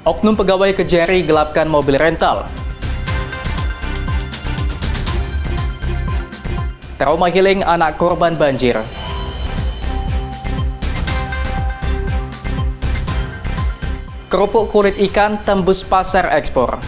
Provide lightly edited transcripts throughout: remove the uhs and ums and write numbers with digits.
Oknum pegawai Kejari gelapkan mobil rental. Trauma healing anak korban banjir. Kerupuk kulit ikan tembus pasar ekspor.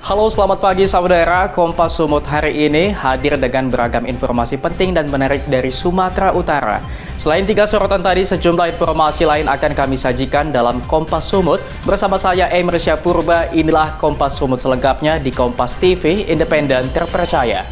Halo, selamat pagi saudara. Kompas Sumut hari ini hadir dengan beragam informasi penting dan menarik dari Sumatera Utara. Selain 3 sorotan tadi, sejumlah informasi lain akan kami sajikan dalam Kompas Sumut. Bersama saya Emre Syapurba, inilah Kompas Sumut selengkapnya di Kompas TV, independen terpercaya.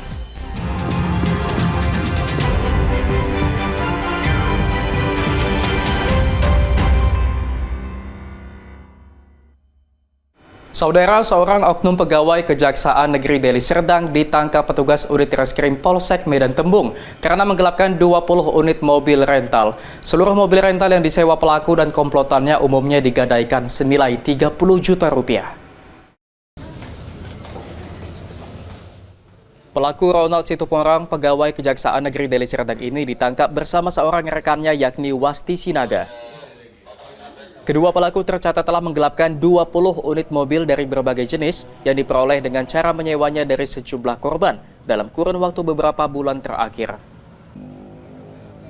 Saudara, seorang oknum pegawai Kejaksaan Negeri Deli Serdang ditangkap petugas unit Reskrim Polsek Medan Tembung karena menggelapkan 20 unit mobil rental. Seluruh mobil rental yang disewa pelaku dan komplotannya umumnya digadaikan senilai 30 juta rupiah. Pelaku Ronald Situporang, pegawai Kejaksaan Negeri Deli Serdang ini ditangkap bersama seorang rekannya yakni Wasti Sinaga. Kedua pelaku tercatat telah menggelapkan 20 unit mobil dari berbagai jenis yang diperoleh dengan cara menyewanya dari sejumlah korban dalam kurun waktu beberapa bulan terakhir.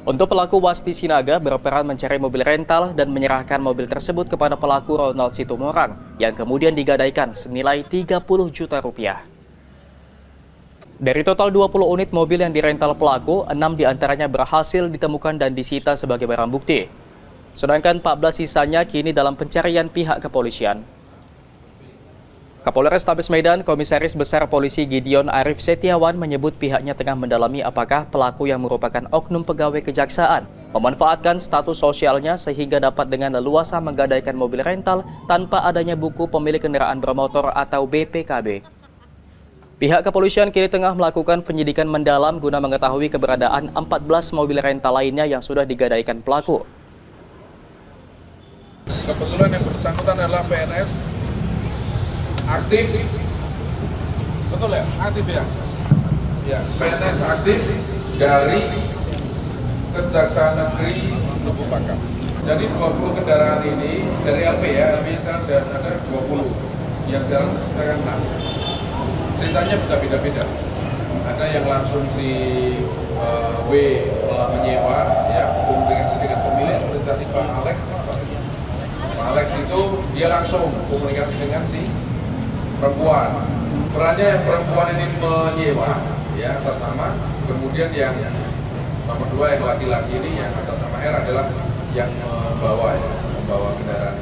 Untuk pelaku, Wasti Sinaga berperan mencari mobil rental dan menyerahkan mobil tersebut kepada pelaku Ronald Situmorang yang kemudian digadaikan senilai 30 juta rupiah. Dari total 20 unit mobil yang dirental pelaku, 6 diantaranya berhasil ditemukan dan disita sebagai barang bukti. Sedangkan 14 sisanya kini dalam pencarian pihak kepolisian. Kapolres Tabes Medan, Komisaris Besar Polisi Gideon Arif Setiawan menyebut pihaknya tengah mendalami apakah pelaku yang merupakan oknum pegawai kejaksaan memanfaatkan status sosialnya sehingga dapat dengan leluasa menggadaikan mobil rental tanpa adanya buku pemilik kendaraan bermotor atau BPKB. Pihak kepolisian kini tengah melakukan penyidikan mendalam guna mengetahui keberadaan 14 mobil rental lainnya yang sudah digadaikan pelaku. Kebetulan yang bersangkutan adalah PNS aktif, betul ya? Aktif ya? Ya, PNS aktif dari Kejaksaan Negeri Lubuk Pakam. Jadi 20 kendaraan ini dari LP ya, LP sekarang sudah ada 20, yang sekarang 6. Ceritanya bisa beda-beda. Ada yang langsung si W menyewa, ya, komunikasi dengan pemilik seperti tadi Pak Alex. Alex itu dia langsung komunikasi dengan si perempuan. Perannya yang perempuan ini menyewa ya atas nama, kemudian yang nomor 2 yang laki-laki ini yang atas nama R adalah yang membawa kendaraan.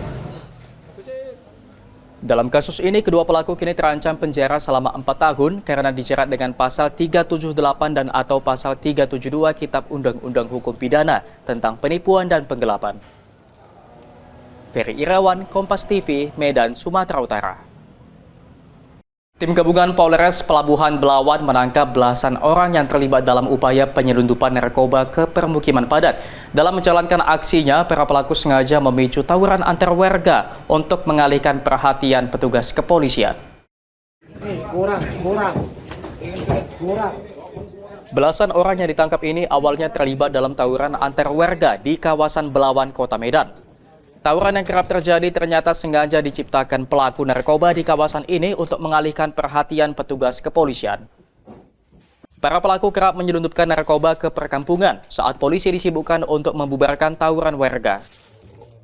Dalam kasus ini, kedua pelaku kini terancam penjara selama 4 tahun karena dijerat dengan pasal 378 dan atau pasal 372 Kitab Undang-Undang Hukum Pidana tentang penipuan dan penggelapan. Ferry Irawan, Kompas TV, Medan, Sumatera Utara. Tim gabungan Polres Pelabuhan Belawan menangkap belasan orang yang terlibat dalam upaya penyelundupan narkoba ke permukiman padat. Dalam menjalankan aksinya, para pelaku sengaja memicu tawuran antar warga untuk mengalihkan perhatian petugas kepolisian. Belasan orang yang ditangkap ini awalnya terlibat dalam tawuran antar warga di kawasan Belawan, Kota Medan. Tawuran yang kerap terjadi ternyata sengaja diciptakan pelaku narkoba di kawasan ini untuk mengalihkan perhatian petugas kepolisian. Para pelaku kerap menyelundupkan narkoba ke perkampungan saat polisi disibukkan untuk membubarkan tawuran warga.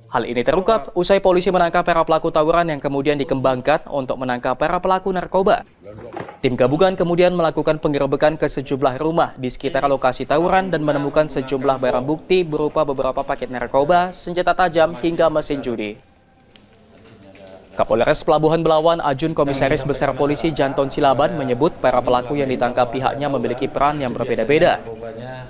Hal ini terungkap usai polisi menangkap para pelaku tawuran yang kemudian dikembangkan untuk menangkap para pelaku narkoba. Tim gabungan kemudian melakukan penggerebekan ke sejumlah rumah di sekitar lokasi tawuran dan menemukan sejumlah barang bukti berupa beberapa paket narkoba, senjata tajam, hingga mesin judi. Kapolres Pelabuhan Belawan, Ajun Komisaris Besar Polisi Janton Silaban menyebut para pelaku yang ditangkap pihaknya memiliki peran yang berbeda-beda.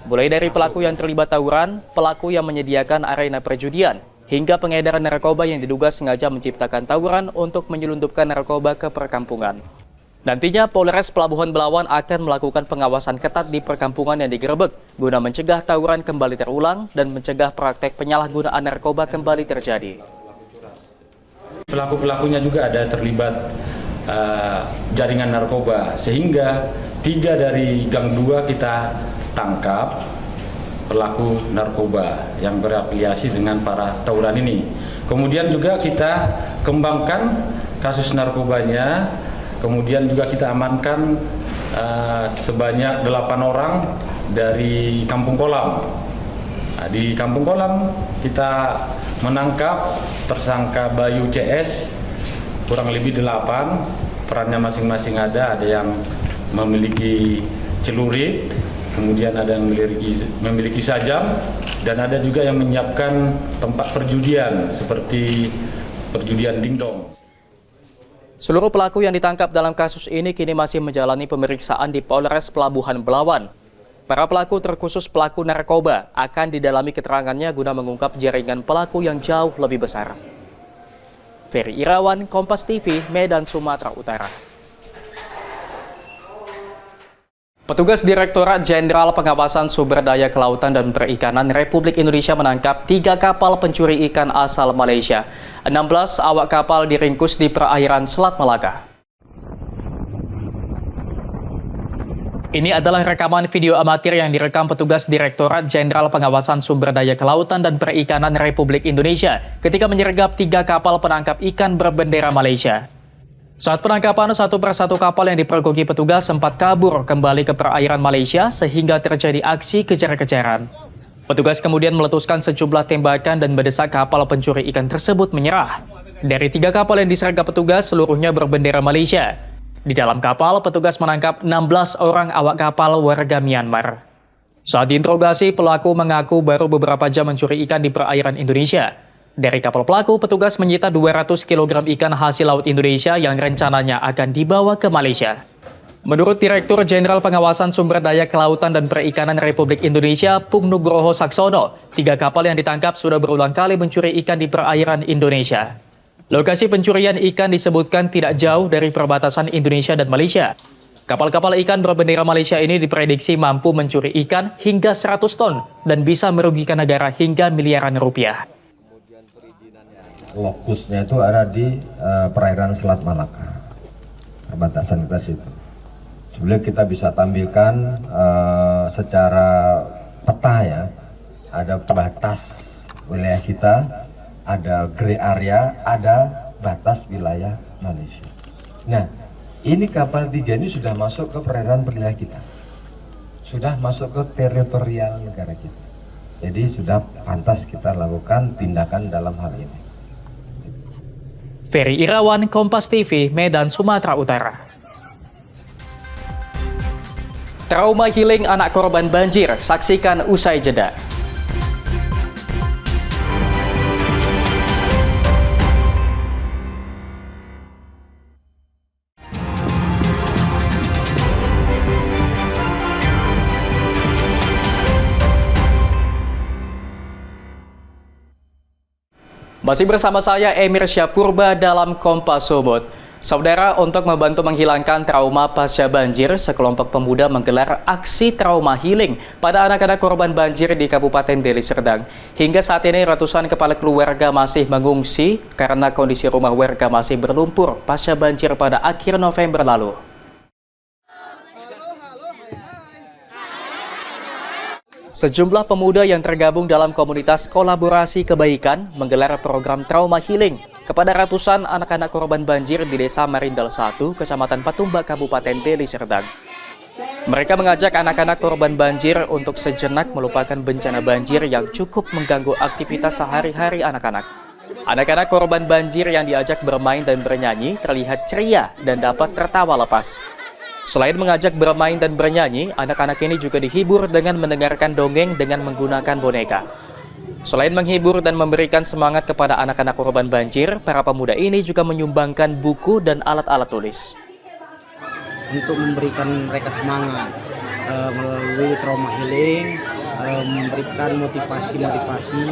Mulai dari pelaku yang terlibat tawuran, pelaku yang menyediakan arena perjudian, hingga pengedaran narkoba yang diduga sengaja menciptakan tawuran untuk menyelundupkan narkoba ke perkampungan. Nantinya Polres Pelabuhan Belawan akan melakukan pengawasan ketat di perkampungan yang digerebek guna mencegah tawuran kembali terulang dan mencegah praktek penyalahgunaan narkoba kembali terjadi. Pelaku-pelakunya juga ada terlibat jaringan narkoba, sehingga 3 dari gang 2 kita tangkap pelaku narkoba yang berafiliasi dengan para tawuran ini. Kemudian juga kita kembangkan kasus narkobanya, kemudian juga kita amankan sebanyak 8 orang dari Kampung Kolam. Nah, di Kampung Kolam kita menangkap tersangka Bayu CS kurang lebih 8, perannya masing-masing ada yang memiliki celurit, kemudian ada yang memiliki sajam, dan ada juga yang menyiapkan tempat perjudian seperti perjudian dingdong. Seluruh pelaku yang ditangkap dalam kasus ini kini masih menjalani pemeriksaan di Polres Pelabuhan Belawan. Para pelaku terkhusus pelaku narkoba akan didalami keterangannya guna mengungkap jaringan pelaku yang jauh lebih besar. Ferry Irawan, Kompas TV, Medan, Sumatera Utara. Petugas Direktorat Jenderal Pengawasan Sumber Daya Kelautan dan Perikanan Republik Indonesia menangkap 3 kapal pencuri ikan asal Malaysia. 16 awak kapal diringkus di perairan Selat Malaka. Ini adalah rekaman video amatir yang direkam petugas Direktorat Jenderal Pengawasan Sumber Daya Kelautan dan Perikanan Republik Indonesia ketika menyergap 3 kapal penangkap ikan berbendera Malaysia. Saat penangkapan, satu persatu kapal yang dipergoki petugas sempat kabur kembali ke perairan Malaysia sehingga terjadi aksi kejar-kejaran. Petugas kemudian meletuskan sejumlah tembakan dan mendesak kapal pencuri ikan tersebut menyerah. Dari 3 kapal yang disergap petugas, seluruhnya berbendera Malaysia. Di dalam kapal, petugas menangkap 16 orang awak kapal warga Myanmar. Saat diinterogasi, pelaku mengaku baru beberapa jam mencuri ikan di perairan Indonesia. Dari kapal pelaku, petugas menyita 200 kg ikan hasil laut Indonesia yang rencananya akan dibawa ke Malaysia. Menurut Direktur Jenderal Pengawasan Sumber Daya Kelautan dan Perikanan Republik Indonesia, Pung Nugroho Saksono, 3 kapal yang ditangkap sudah berulang kali mencuri ikan di perairan Indonesia. Lokasi pencurian ikan disebutkan tidak jauh dari perbatasan Indonesia dan Malaysia. Kapal-kapal ikan berbendera Malaysia ini diprediksi mampu mencuri ikan hingga 100 ton dan bisa merugikan negara hingga miliaran rupiah. Lokusnya itu ada di perairan Selat Malaka, perbatasan kita situ. Sebelum kita bisa tampilkan secara peta ya, ada batas wilayah kita, ada grey area, ada batas wilayah Malaysia. Nah, ini kapal 3 ini sudah masuk ke perairan wilayah kita, sudah masuk ke teritorial negara kita. Jadi sudah pantas kita lakukan tindakan dalam hal ini. Ferry Irawan, Kompas TV, Medan, Sumatera Utara. Trauma healing anak korban banjir, saksikan usai jeda. Masih bersama saya Emir Syapurba dalam Kompas Sumut. Saudara, untuk membantu menghilangkan trauma pasca banjir, sekelompok pemuda menggelar aksi trauma healing pada anak-anak korban banjir di Kabupaten Deli Serdang. Hingga saat ini ratusan kepala keluarga masih mengungsi karena kondisi rumah warga masih berlumpur pasca banjir pada akhir November lalu. Sejumlah pemuda yang tergabung dalam komunitas kolaborasi kebaikan menggelar program trauma healing kepada ratusan anak-anak korban banjir di Desa Marindal 1, Kecamatan Patumbak, Kabupaten Deli Serdang. Mereka mengajak anak-anak korban banjir untuk sejenak melupakan bencana banjir yang cukup mengganggu aktivitas sehari-hari anak-anak. Anak-anak korban banjir yang diajak bermain dan bernyanyi terlihat ceria dan dapat tertawa lepas. Selain mengajak bermain dan bernyanyi, anak-anak ini juga dihibur dengan mendengarkan dongeng dengan menggunakan boneka. Selain menghibur dan memberikan semangat kepada anak-anak korban banjir, para pemuda ini juga menyumbangkan buku dan alat-alat tulis. Untuk memberikan mereka semangat melalui trauma healing, memberikan motivasi-motivasi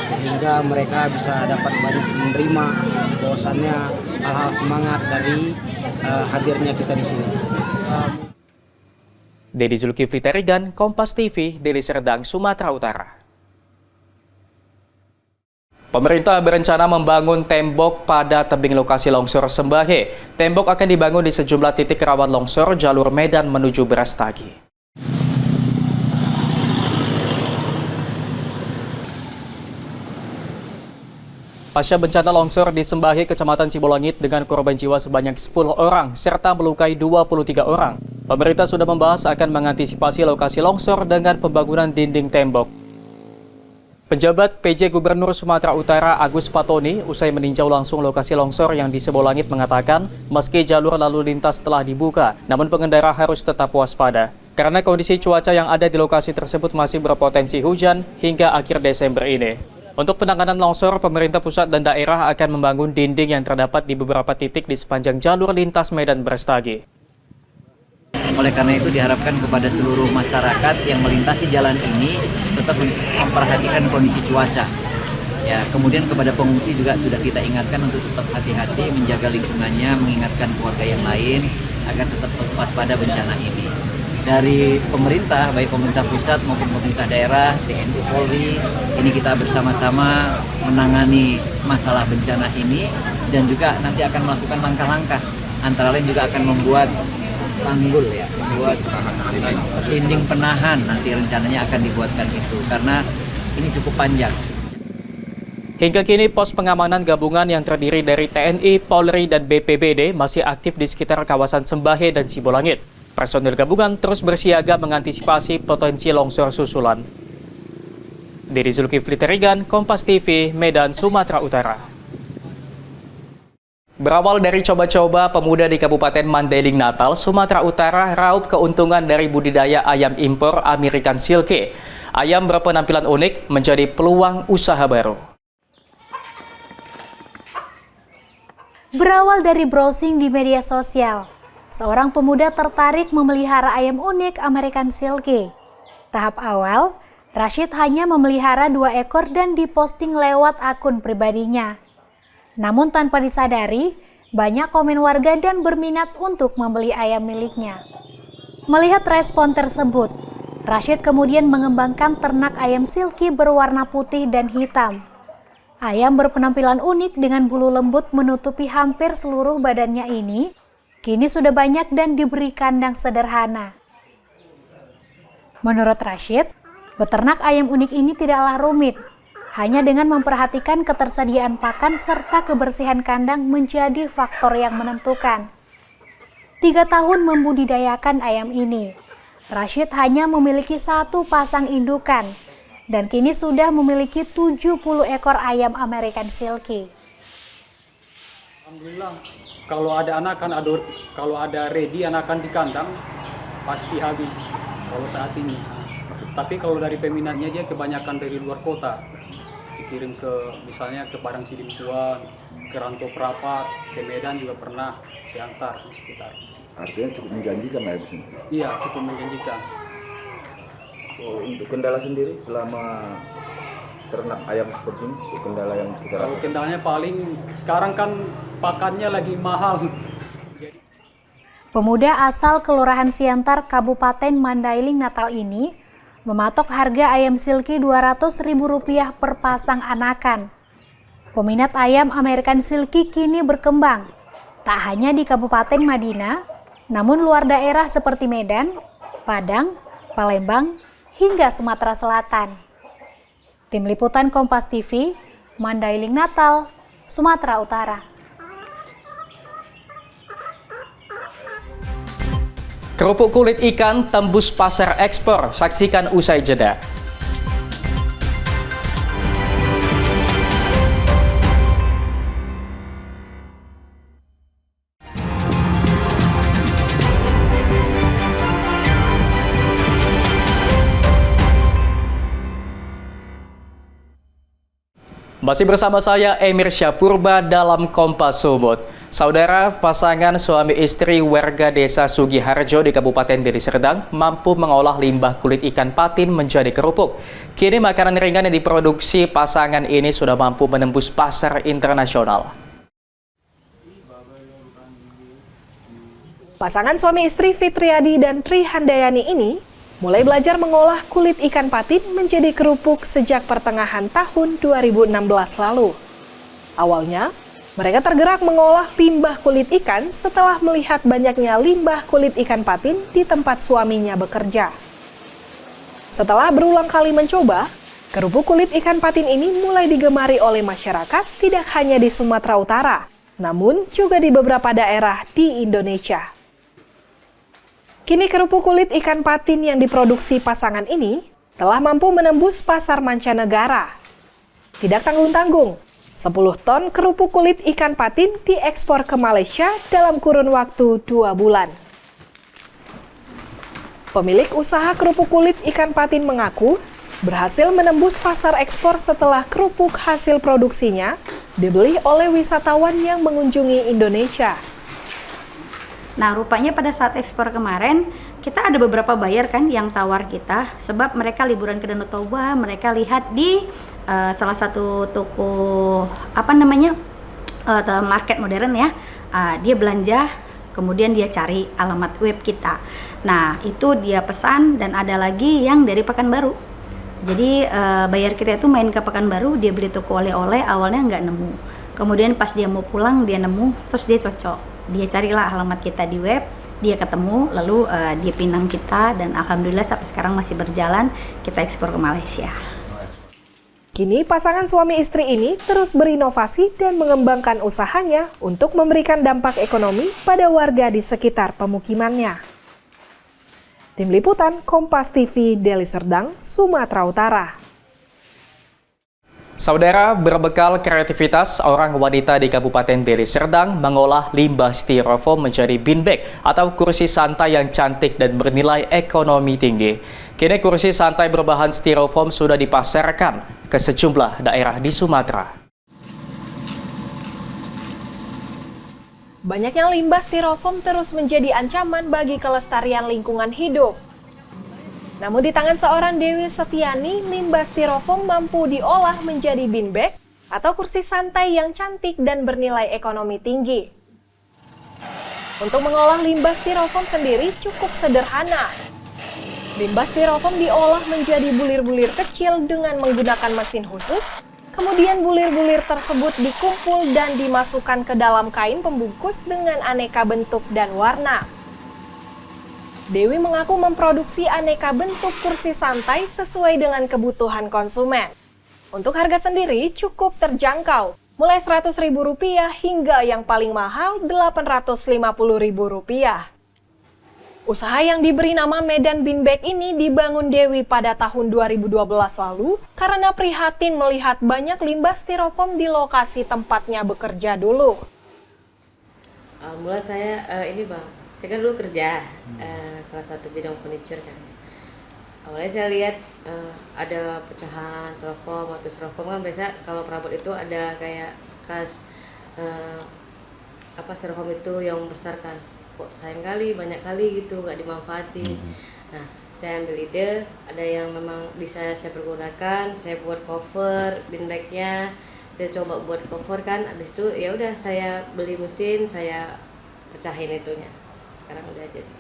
sehingga mereka bisa dapat banyak menerima bahwasannya hal-hal semangat dari hadirnya kita di sini. Dedi Zulkifli Terigan, Kompas TV, Deli Serdang, Sumatera Utara. Pemerintah berencana membangun tembok pada tebing lokasi longsor Sembahe. Tembok akan dibangun di sejumlah titik rawan longsor jalur Medan menuju Brastagi. Pasca bencana longsor di Sembahe, Kecamatan Sibolangit dengan korban jiwa sebanyak 10 orang serta melukai 23 orang. Pemerintah sudah membahas akan mengantisipasi lokasi longsor dengan pembangunan dinding tembok. Penjabat PJ Gubernur Sumatera Utara Agus Fatoni usai meninjau langsung lokasi longsor yang di Sibolangit mengatakan meski jalur lalu lintas telah dibuka, namun pengendara harus tetap waspada. Karena kondisi cuaca yang ada di lokasi tersebut masih berpotensi hujan hingga akhir Desember ini. Untuk penanganan longsor, pemerintah pusat dan daerah akan membangun dinding yang terdapat di beberapa titik di sepanjang jalur lintas Medan Brastagi. Oleh karena itu diharapkan kepada seluruh masyarakat yang melintasi jalan ini tetap memperhatikan kondisi cuaca. Ya, kemudian kepada pengungsi juga sudah kita ingatkan untuk tetap hati-hati, menjaga lingkungannya, mengingatkan keluarga yang lain agar tetap waspada bencana ini. Dari pemerintah, baik pemerintah pusat maupun pemerintah daerah, TNI Polri, ini kita bersama-sama menangani masalah bencana ini dan juga nanti akan melakukan langkah-langkah. Antara lain juga akan membuat tanggul ya, membuat dinding penahan nanti rencananya akan dibuatkan itu karena ini cukup panjang. Hingga kini pos pengamanan gabungan yang terdiri dari TNI, Polri, dan BPBD masih aktif di sekitar kawasan Sembahe dan Sibolangit. Personil gabungan terus bersiaga mengantisipasi potensi longsor susulan. Dari Zulkifli Terigan, Kompas TV, Medan, Sumatera Utara. Berawal dari coba-coba pemuda di Kabupaten Mandailing Natal, Sumatera Utara raup keuntungan dari budidaya ayam impor American Silke. Ayam berpenampilan unik menjadi peluang usaha baru. Berawal dari browsing di media sosial, seorang pemuda tertarik memelihara ayam unik American Silke. Tahap awal, Rashid hanya memelihara 2 ekor dan diposting lewat akun pribadinya. Namun tanpa disadari, banyak komen warga dan berminat untuk membeli ayam miliknya. Melihat respon tersebut, Rashid kemudian mengembangkan ternak ayam silky berwarna putih dan hitam. Ayam berpenampilan unik dengan bulu lembut menutupi hampir seluruh badannya ini, kini sudah banyak dan diberi kandang sederhana. Menurut Rashid, beternak ayam unik ini tidaklah rumit. Hanya dengan memperhatikan ketersediaan pakan serta kebersihan kandang menjadi faktor yang menentukan. 3 tahun membudidayakan ayam ini, Rashid hanya memiliki 1 pasang indukan dan kini sudah memiliki 70 ekor ayam American Silke. Alhamdulillah, kalau ada anakan, kalau ada ready anakan di kandang, pasti habis kalau saat ini. Tapi kalau dari peminatnya dia kebanyakan dari luar kota. Dikirim ke misalnya ke Padang Sidimtuan, ke Rantau Prapat, ke Medan juga pernah diantar di sekitar. Artinya cukup menjanjikan lah ya di sini. Iya, cukup menjanjikan. Oh, untuk kendala sendiri selama ternak ayam seperti ini, untuk kendala yang kita Kalau kendalanya paling sekarang kan pakannya lagi mahal. Pemuda asal Kelurahan Siantar, Kabupaten Mandailing Natal ini mematok harga ayam silky Rp200.000 per pasang anakan. Peminat ayam American Silke kini berkembang, tak hanya di Kabupaten Madinah, namun luar daerah seperti Medan, Padang, Palembang, hingga Sumatera Selatan. Tim Liputan Kompas TV, Mandailing Natal, Sumatera Utara. Kerupuk kulit ikan tembus pasar ekspor, saksikan usai jeda. Masih bersama saya Emir Syapurba dalam Kompas Sumut. Saudara, pasangan suami istri warga desa Sugiharjo di Kabupaten Deli Serdang mampu mengolah limbah kulit ikan patin menjadi kerupuk. Kini makanan ringan yang diproduksi pasangan ini sudah mampu menembus pasar internasional. Pasangan suami istri Fitriadi dan Tri Handayani ini mulai belajar mengolah kulit ikan patin menjadi kerupuk sejak pertengahan tahun 2016 lalu. Awalnya, mereka tergerak mengolah limbah kulit ikan setelah melihat banyaknya limbah kulit ikan patin di tempat suaminya bekerja. Setelah berulang kali mencoba, kerupuk kulit ikan patin ini mulai digemari oleh masyarakat tidak hanya di Sumatera Utara, namun juga di beberapa daerah di Indonesia. Kini kerupuk kulit ikan patin yang diproduksi pasangan ini telah mampu menembus pasar mancanegara. Tidak tanggung-tanggung, 10 ton kerupuk kulit ikan patin diekspor ke Malaysia dalam kurun waktu 2 bulan. Pemilik usaha kerupuk kulit ikan patin mengaku berhasil menembus pasar ekspor setelah kerupuk hasil produksinya dibeli oleh wisatawan yang mengunjungi Indonesia. Nah, rupanya pada saat ekspor kemarin, kita ada beberapa buyer kan yang tawar kita, sebab mereka liburan ke Danau Toba, mereka lihat di salah satu toko, market modern ya, dia belanja, kemudian dia cari alamat web kita. Nah, itu dia pesan dan ada lagi yang dari Pekanbaru. Jadi, buyer kita itu main ke Pekanbaru, dia beli toko oleh-oleh, awalnya nggak nemu. Kemudian pas dia mau pulang, dia nemu, terus dia cocok. Dia carilah alamat kita di web, dia ketemu, lalu dia pinang kita, dan alhamdulillah sampai sekarang masih berjalan, kita ekspor ke Malaysia. Kini pasangan suami istri ini terus berinovasi dan mengembangkan usahanya untuk memberikan dampak ekonomi pada warga di sekitar pemukimannya. Tim Liputan Kompas TV, Deli Serdang, Sumatera Utara. Saudara, berbekal kreativitas, seorang wanita di Kabupaten Deli Serdang mengolah limbah styrofoam menjadi beanbag atau kursi santai yang cantik dan bernilai ekonomi tinggi. Kini kursi santai berbahan styrofoam sudah dipasarkan ke sejumlah daerah di Sumatera. Banyaknya limbah styrofoam terus menjadi ancaman bagi kelestarian lingkungan hidup. Namun di tangan seorang Dewi Setiani, limbah styrofoam mampu diolah menjadi beanbag atau kursi santai yang cantik dan bernilai ekonomi tinggi. Untuk mengolah limbah styrofoam sendiri cukup sederhana. Limbah styrofoam diolah menjadi bulir-bulir kecil dengan menggunakan mesin khusus. Kemudian bulir-bulir tersebut dikumpul dan dimasukkan ke dalam kain pembungkus dengan aneka bentuk dan warna. Dewi mengaku memproduksi aneka bentuk kursi santai sesuai dengan kebutuhan konsumen. Untuk harga sendiri cukup terjangkau, mulai Rp100.000 hingga yang paling mahal Rp850.000. Usaha yang diberi nama Medan Beanbag ini dibangun Dewi pada tahun 2012 lalu karena prihatin melihat banyak limbah styrofoam di lokasi tempatnya bekerja dulu. Mulai saya saya kan dulu kerja salah satu bidang furniture kan. Awalnya saya lihat ada pecahan styrofoam atau styrofoam kan biasa kalau perabot itu ada kayak kas styrofoam itu yang besar kan. Kok sayang kali, banyak kali gitu nggak dimanfaatin. Nah, saya ambil ide, ada yang memang bisa saya pergunakan, saya buat cover beanbagnya, saya coba buat cover kan. Habis itu ya udah saya beli mesin, saya pecahin itunya. Sekarang udah jadi.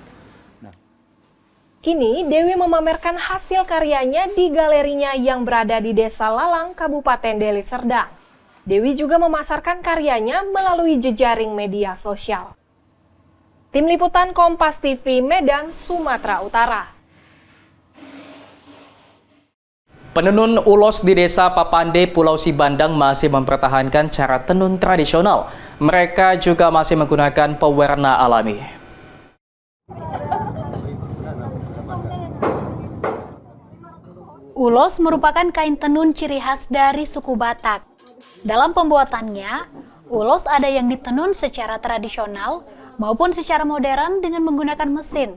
Kini Dewi memamerkan hasil karyanya di galerinya yang berada di Desa Lalang, Kabupaten Deli Serdang. Dewi juga memasarkan karyanya melalui jejaring media sosial. Tim Liputan Kompas TV, Medan, Sumatera Utara. Penenun ulos di Desa Papande, Pulau Sibandang masih mempertahankan cara tenun tradisional. Mereka juga masih menggunakan pewarna alami. Ulos merupakan kain tenun ciri khas dari suku Batak. Dalam pembuatannya, ulos ada yang ditenun secara tradisional maupun secara modern dengan menggunakan mesin.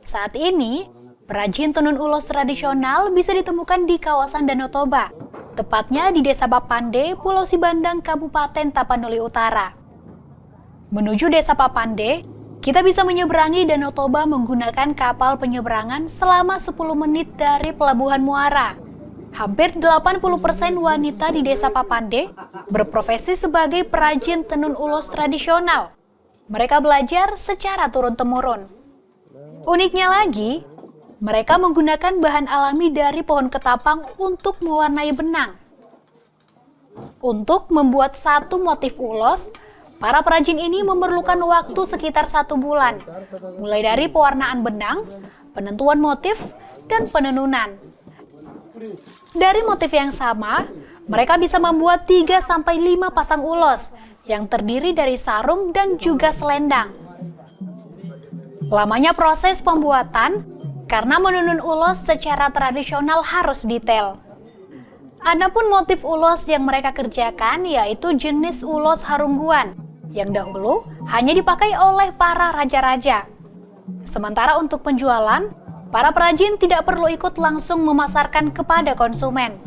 Saat ini, perajin tenun ulos tradisional bisa ditemukan di kawasan Danau Toba, tepatnya di Desa Papande, Pulau Sibandang, Kabupaten Tapanuli Utara. Menuju Desa Papande, kita bisa menyeberangi Danau Toba menggunakan kapal penyeberangan selama 10 menit dari Pelabuhan Muara. Hampir 80% wanita di Desa Papande berprofesi sebagai perajin tenun ulos tradisional. Mereka belajar secara turun-temurun. Uniknya lagi, Mereka menggunakan bahan alami dari pohon ketapang untuk mewarnai benang. Untuk membuat satu motif ulos, para perajin ini memerlukan waktu sekitar 1 bulan, mulai dari pewarnaan benang, penentuan motif, dan penenunan. Dari motif yang sama, mereka bisa membuat 3-5 pasang ulos yang terdiri dari sarung dan juga selendang. Lamanya proses pembuatan karena menenun ulos secara tradisional harus detail. Adapun motif ulos yang mereka kerjakan yaitu jenis ulos harungguan yang dahulu hanya dipakai oleh para raja-raja. Sementara untuk penjualan, para perajin tidak perlu ikut langsung memasarkan kepada konsumen.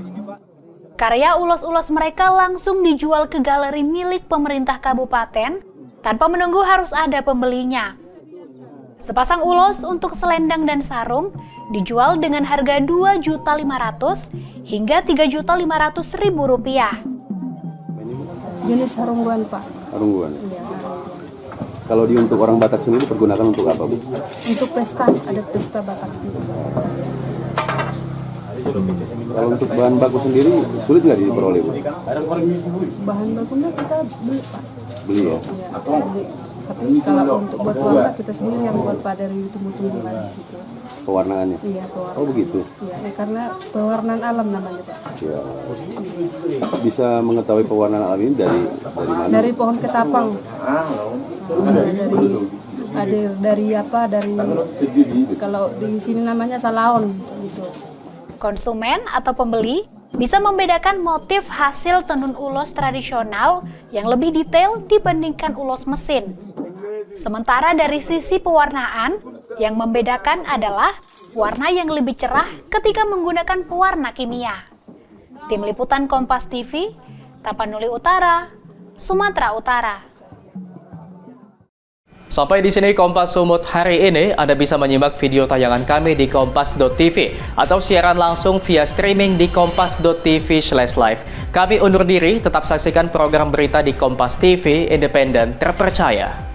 Karya ulos-ulos mereka langsung dijual ke galeri milik pemerintah kabupaten tanpa menunggu harus ada pembelinya. Sepasang ulos untuk selendang dan sarung dijual dengan harga Rp2.500.000 hingga Rp3.500.000. Jenis harungguan, Pak. Harungguan. Iya. Kalau untuk orang Batak sendiri pergunakan untuk apa, Bu? Untuk pesta, ada pesta Batak. Kalau untuk bahan baku sendiri sulit nggak diperoleh, Bu? Bahan bakunya kita beli, Pak. Beli ya? Iya, beli. Tapi kalau untuk buat warna kita sendiri yang buat Pak dari tumbuh-tumbuhan gitu. Pewarnaannya? Iya, pewarnaan. Oh begitu? Iya, karena pewarnaan alam namanya, Pak. Ya. Bisa mengetahui pewarnaan alam ini dari mana? Dari pohon ketapang. Dari apa? Dari kalau di sini namanya salaon gitu. Konsumen atau pembeli bisa membedakan motif hasil tenun ulos tradisional yang lebih detail dibandingkan ulos mesin. Sementara dari sisi pewarnaan, yang membedakan adalah warna yang lebih cerah ketika menggunakan pewarna kimia. Tim Liputan Kompas TV, Tapanuli Utara, Sumatera Utara. Sampai di sini Kompas Sumut hari ini. Anda bisa menyimak video tayangan kami di kompas.tv atau siaran langsung via streaming di kompas.tv/live. Kami undur diri, tetap saksikan program berita di Kompas TV, independen, terpercaya.